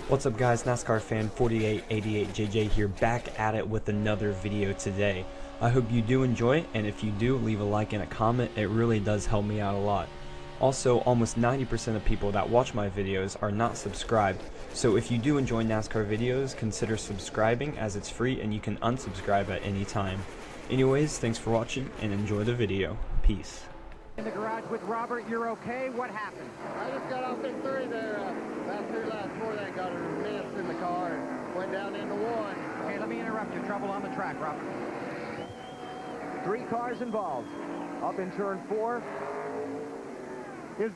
What's up guys, NASCAR fan 4888JJ here, back at it with another video today. I hope you do enjoy it, and if you do, leave a like and a comment. It really does help me out a lot. Also, almost 90% of people that watch my videos are not subscribed, so if you do enjoy NASCAR videos, consider subscribing as it's free and you can unsubscribe at any time. Anyways, thanks for watching and enjoy the video. Peace. In the garage with Robert, you're okay? What happened? I just got off in 3 there. Last 2 laps before that, got a miss in the car and went down into 1. Okay, let me interrupt you. Trouble on the track, Robert. 3 cars involved. Up in turn 4. Is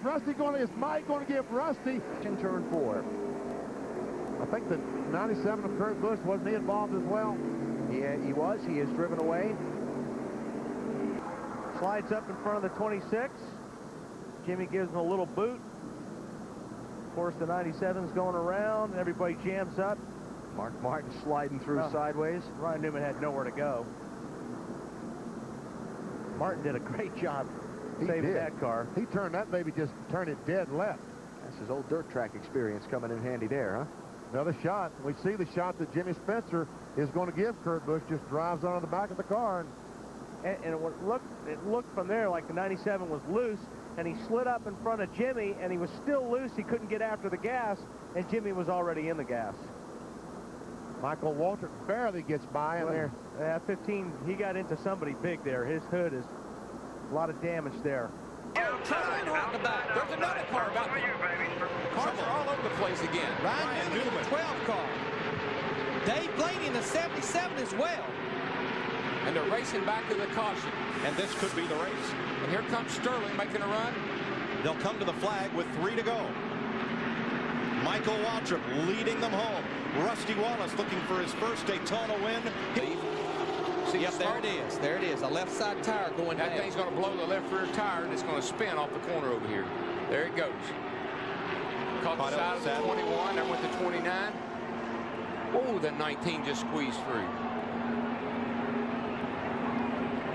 Mike going to give Rusty In turn 4. I think the 97 of Kurt Busch, wasn't he involved as well? Yeah, he was. He is driven away. Slides up in front of the 26. Jimmy gives him a little boot. Of course, the 97's going around. Everybody jams up. Mark Martin sliding through sideways. Ryan Newman had nowhere to go. Martin did a great job saving that car. He turned that baby, just turned it dead left. That's his old dirt track experience coming in handy there, huh? Another shot. We see the shot that Jimmy Spencer is going to give Kurt Busch. Just drives on the back of the car. And it looked from there like the 97 was loose, and he slid up in front of Jimmy, and he was still loose. He couldn't get after the gas, and Jimmy was already in the gas. Michael Waltrip barely gets by in there. 15, he got into somebody big there. His hood is a lot of damage there. Trouble out the back. There's another car about cars are all over the place again. Ryan Newman, 12 car. Dave Blaney in the 77 as well. And they're racing back to the caution. And this could be the race. And here comes Sterling making a run. They'll come to the flag with 3 to go. Michael Waltrip leading them home. Rusty Wallace looking for his first Daytona win. See, yep, there it is. There it is. A left side tire going down. That thing's going to blow the left rear tire, and it's going to spin off the corner over here. There it goes. Caught the side of the 21. There went the 29. Oh, that 19 just squeezed through.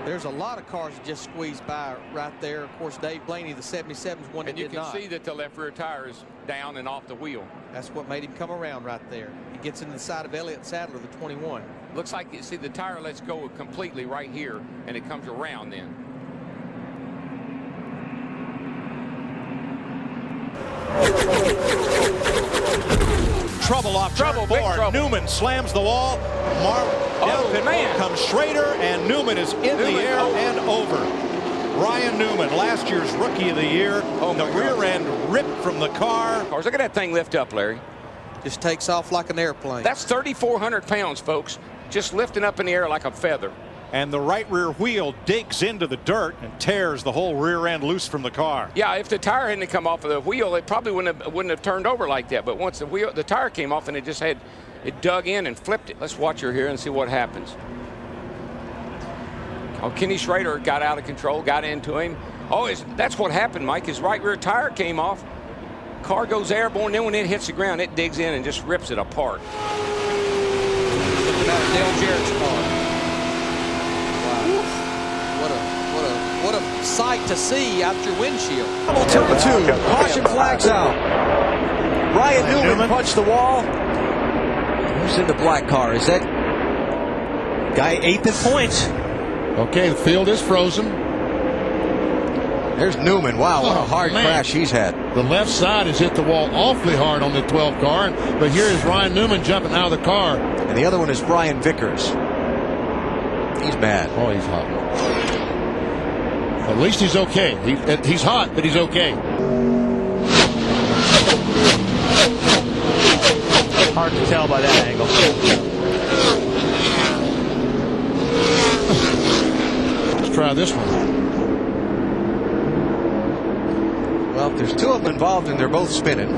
There's a lot of cars that just squeezed by right there. Of course, Dave Blaney, the 77's one that did not. And you can see that the left rear tire is down and off the wheel. That's what made him come around right there. He gets into the side of Elliott Sadler, the 21. Looks like, you see, the tire lets go completely right here, and it comes around then. Trouble off turn 4. Newman slams the wall. Man. Comes Schrader, and Newman is in the air and over. Ryan Newman, last year's Rookie of the Year. The rear end ripped from the car. Look at that thing lift up, Larry. Just takes off like an airplane. That's 3,400 pounds, folks. Just lifting up in the air like a feather. And the right rear wheel digs into the dirt and tears the whole rear end loose from the car. Yeah, if the tire hadn't come off of the wheel, it probably wouldn't have turned over like that. But once the tire came off, and it dug in and flipped it. Let's watch her here and see what happens. Oh, Kenny Schrader got out of control, got into him. Oh, that's what happened, Mike. His right rear tire came off. Car goes airborne, then when it hits the ground, it digs in and just rips it apart. Look at that Dale Jarrett's car. Wow. What a sight to see out your windshield. Turn 2. Caution flags out. Ryan Newman punched the wall. Who's in the black car? Is that guy 8th in points? Okay, the field is frozen. There's Newman. Wow, what a hard crash he's had. The left side has hit the wall awfully hard on the 12 car, but here is Ryan Newman jumping out of the car. And the other one is Brian Vickers. He's mad. Oh, he's hot. At least he's okay. He's hot, but he's okay. Hard to tell by that angle. Let's try this one. Well, if there's 2 of them involved and they're both spinning,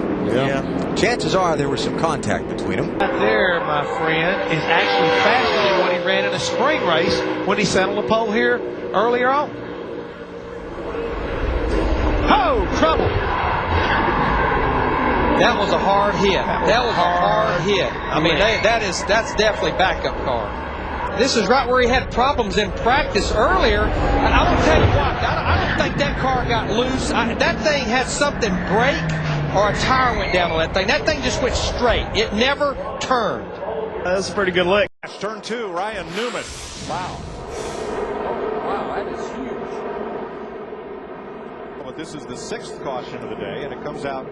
chances are there was some contact between them. That there, my friend, is actually faster than what he ran in a spring race when he sat on the pole here earlier on. Oh, trouble. That was a hard hit. That was a hard hit. I mean, that's definitely backup car. This is right where he had problems in practice earlier. And I'm going to tell you what, I don't think that car got loose. That thing had something break or a tire went down on that thing. That thing just went straight. It never turned. That's a pretty good lick. Turn 2, Ryan Newman. Wow. Oh, wow, that is huge. But this is the 6th caution of the day, and it comes out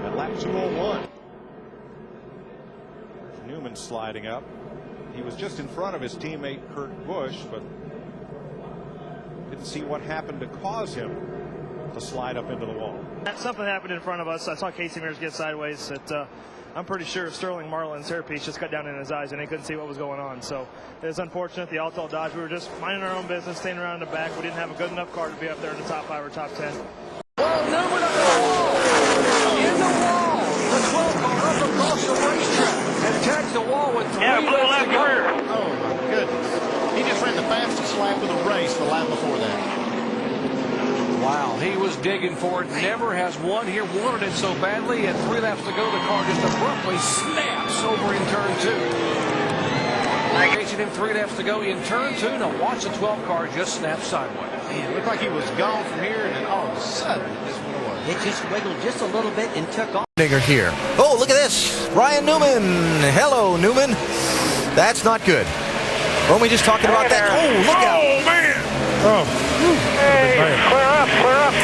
at lap 201. Newman sliding up. He was just in front of his teammate Kurt Busch, but didn't see what happened to cause him to slide up into the wall. Something happened in front of us. I saw Casey Mears get sideways. I'm pretty sure Sterling Marlin's hairpiece just cut down in his eyes and he couldn't see what was going on. So it's unfortunate. The Alto Dodge, we were just minding our own business, staying around in the back. We didn't have a good enough car to be up there in the top 5 or top 10. Well, Newman up the wall. In the wall. The 12 car up across the racetrack and tags the wall with 3 laps to go. Oh, my goodness. He just ran the fastest lap of the race the lap before that. Wow, he was digging for it. Never has one here wanted it so badly. At 3 laps to go, the car just abruptly snaps over in turn 2. Chasing him 3 laps to go in turn 2. Now watch the 12 car just snap sideways. Man, it looked like he was gone from here, and then all of a sudden, this went away. It just wiggled just a little bit and took off. Here. Oh, look at this. Ryan Newman. Hello, Newman. That's not good. Weren't we just talking about that? Oh, look out. Oh, man. Oh. Hey, clear up, clear up.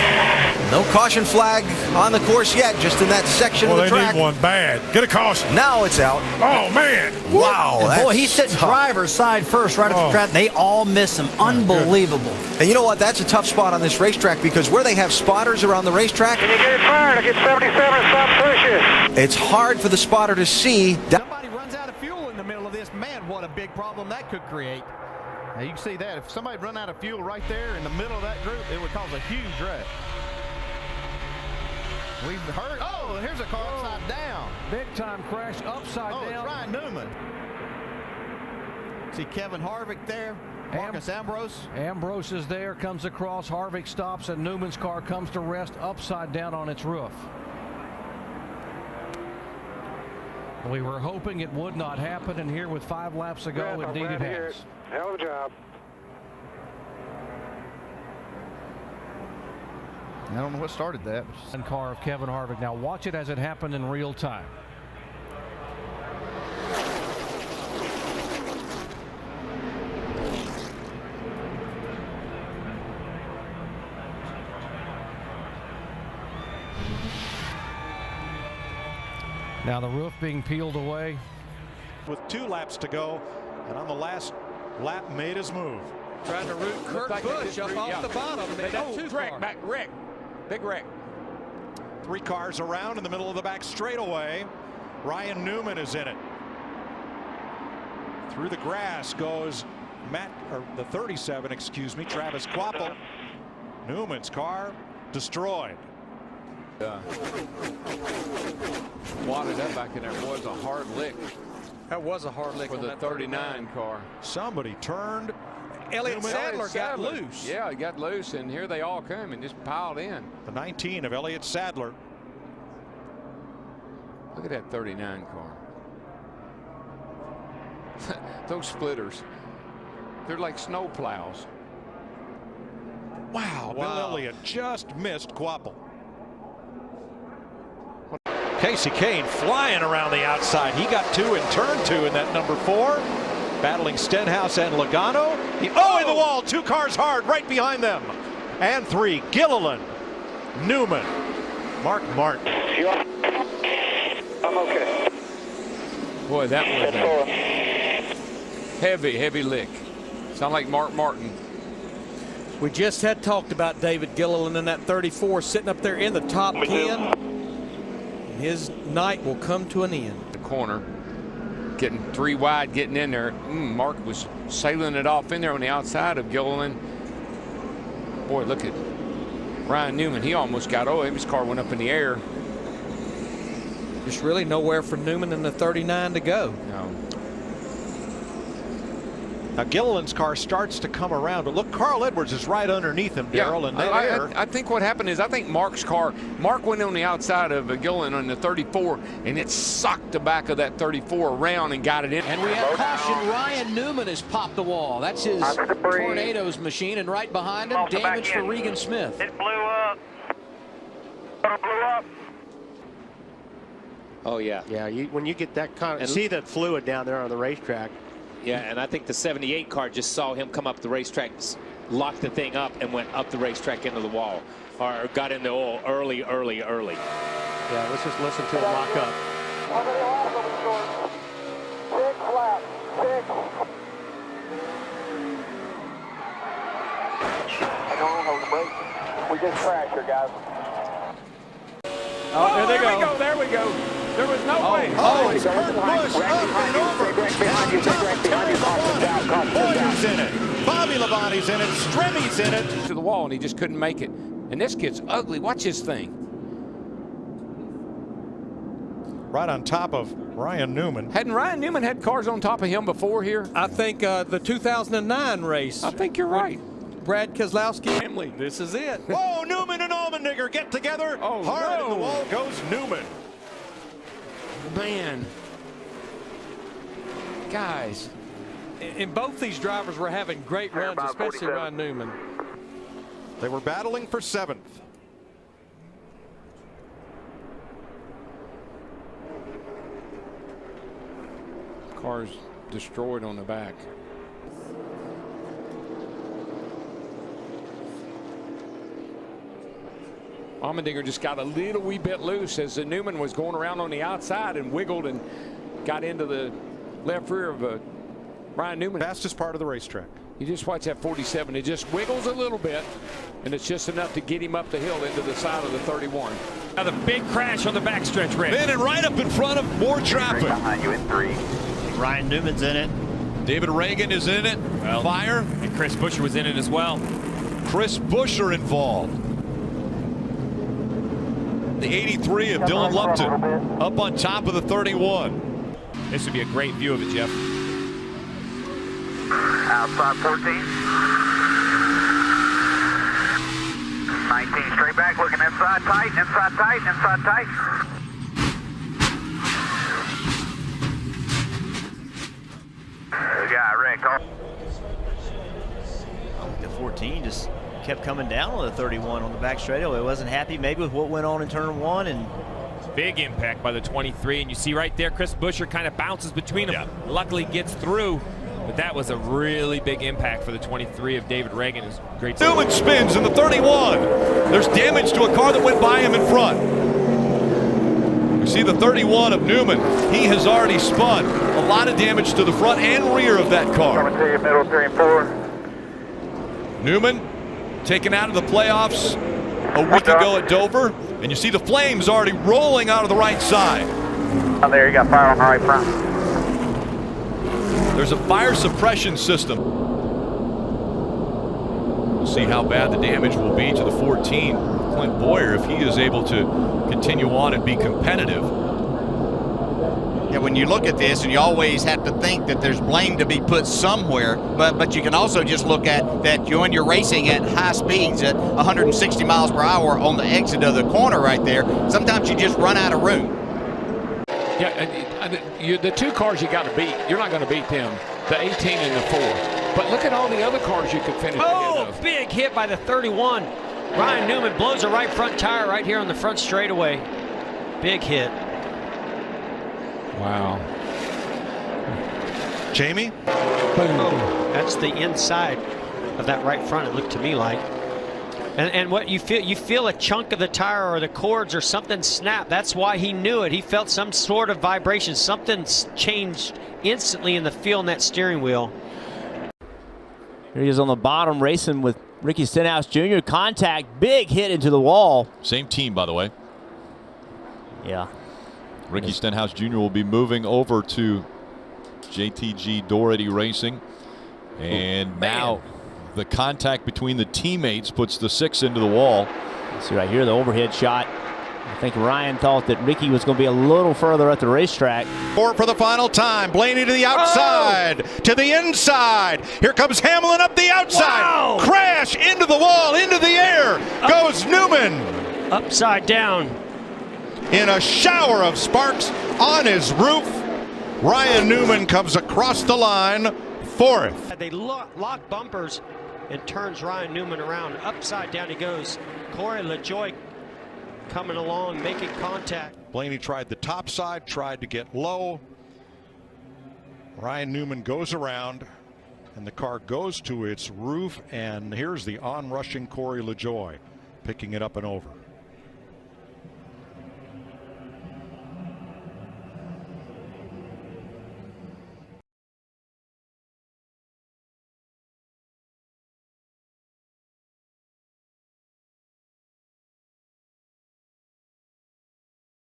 No caution flag on the course yet, just in that section of the track. They need one bad. Get a caution. Now it's out. Oh, man. Wow. And boy, he's sitting driver's side first right off the track. They all miss him. Unbelievable. And you know what? That's a tough spot on this racetrack because where they have spotters around the racetrack, Can you get it fired? I get 77 and stop pushing. it's hard for the spotter to see. Somebody runs out of fuel in the middle of this. Man, what a big problem that could create. Now, you can see that. If somebody run out of fuel right there in the middle of that group, it would cause a huge wreck. We've heard. Oh, here's a car upside down. Big time crash upside Oh, it's down. Ryan Newman. See Kevin Harvick there. Marcus Ambrose. Ambrose is there, comes across. Harvick stops, and Newman's car comes to rest upside down on its roof. We were hoping it would not happen, and here with 5 laps to go, indeed it has. Hell of a job. I don't know what started that. And car of Kevin Harvick. Now watch it as it happened in real time. Now the roof being peeled away. With 2 laps to go, and on the last lap made his move. Trying to root Kurt Busch up off the bottom. They got 2 cars. Big wreck. 3 cars around in the middle of the back straightaway. Ryan Newman is in it. Through the grass goes the 37, excuse me, Travis Quapple. Newman's car destroyed. Wadded up back in there. Was a hard lick That was a hard lick for the 39 car. Somebody turned. Elliott Sadler got loose. Yeah, he got loose, and here they all come and just piled in. The 19 of Elliott Sadler. Look at that 39 car. Those splitters, they're like snow plows. Wow, Bill Elliott just missed Quapple. Casey Kane flying around the outside. He got 2 in turn 2 in that number 4. Battling Stenhouse and Logano. In the wall. 2 cars hard right behind them. And 3, Gilliland, Newman, Mark Martin. I'm okay. Boy, that was a heavy lick. Sound like Mark Martin. We just had talked about David Gilliland in that 34 sitting up there in the top 10. His night will come to an end. The corner, getting 3 wide, getting in there. Mark was sailing it off in there on the outside of Gilliland. Boy, look at Ryan Newman. He almost got his car went up in the air. Just really nowhere for Newman in the 39 to go. No. Now Gilliland's car starts to come around, but look, Carl Edwards is right underneath him, Darrell. And I think what happened is I think Mark went on the outside of Gilliland on the 34, and it sucked the back of that 34 around and got it in. And we have caution. Ryan Newman has popped the wall. That's his Tornadoes machine, and right behind him, damage for Regan Smith. It blew up. Blew up. Oh, yeah. Yeah, when you get that kind of, see that fluid down there on the racetrack. Yeah, and I think the 78 car just saw him come up the racetrack, locked the thing up, and went up the racetrack into the wall, or got in the oil early. Yeah, let's just listen to it lock up. 6 laps, 6. I don't hold the brake. We just crashed here, guys. Oh, there they go. There we go. There was no way. Oh, it's Kurt Busch up and over. Boyer's in it. Bobby Labonte's in it. Stremmy's in it. To the wall, and he just couldn't make it. And this kid's ugly. Watch this thing. Right on top of Ryan Newman. Hadn't Ryan Newman had cars on top of him before here? I think the 2009 race. I think you're right. Brad Keselowski family. This is it. Whoa, Newman and Allmendinger get together. Oh, hard no. in the wall goes Newman. Man. Guys. And both these drivers were having great runs, especially Ryan Newman. They were battling for 7th. Cars destroyed on the back. Allmendinger just got a little wee bit loose as Newman was going around on the outside and wiggled and got into the left rear of Ryan Newman. Fastest part of the racetrack. You just watch that 47. It just wiggles a little bit, and it's just enough to get him up the hill into the side of the 31. Now the big crash on the backstretch, Rick. Then and right up in front of more traffic. Behind you in 3. Ryan Newman's in it. David Reagan is in it. Well, Fire. And Chris Buescher was in it as well. Chris Buescher involved. The 83 of Dylan Lupton up on top of the 31. This would be a great view of it, Jeff. Outside 14. 19 straight back, looking inside tight, inside tight, inside tight. We got wrecked. The 14 just kept coming down on the 31 on the back straightaway. Wasn't happy maybe with what went on in turn 1, and Big impact by the 23, and you see right there Chris Buescher kind of bounces between them. Yeah. Luckily gets through, but that was a really big impact for the 23 of David Reagan. Is great. Newman spins in the 31. There's damage to a car that went by him in front. We see the 31 of Newman. He has already spun. A lot of damage to the front and rear of that car. Coming to you, middle 3 and 4. Newman taken out of the playoffs a week ago at Dover, and you see the flames already rolling out of the right side. Oh, there you got fire on the right front. There's a fire suppression system. We'll see how bad the damage will be to the 14, Clint Bowyer, if he is able to continue on and be competitive. yeah, when you look at this, and you always have to think that there's blame to be put somewhere, but you can also just look at that when you're racing at high speeds at 160 miles per hour on the exit of the corner right there, sometimes you just run out of room. Yeah, the 2 cars you got to beat. You're not going to beat them, the 18 and the 4. But look at all the other cars you could finish ahead of. Big hit by the 31. Ryan Newman blows a right front tire right here on the front straightaway. Big hit. Wow. Jamie? Oh, that's the inside of that right front, it looked to me like. And what you feel a chunk of the tire or the cords or something snap. That's why he knew it. He felt some sort of vibration. Something changed instantly in the feel in that steering wheel. Here he is on the bottom racing with Ricky Stenhouse Jr. Contact, big hit into the wall. Same team, by the way. Yeah. Ricky Stenhouse Jr. will be moving over to JTG Doherty Racing. And now the contact between the teammates puts the 6 into the wall. See right here, the overhead shot. I think Ryan thought that Ricky was going to be a little further at the racetrack. For the final time, Blaney to the outside, to the inside. Here comes Hamlin up the outside. Wow. Crash into the wall, into the air goes Newman. Upside down. In a shower of sparks on his roof, Ryan Newman comes across the line, 4th. They lock bumpers and turns Ryan Newman around. Upside down he goes. Corey LaJoie coming along, making contact. Blaney tried the top side, tried to get low. Ryan Newman goes around, and the car goes to its roof, and here's the on-rushing Corey LaJoie picking it up and over.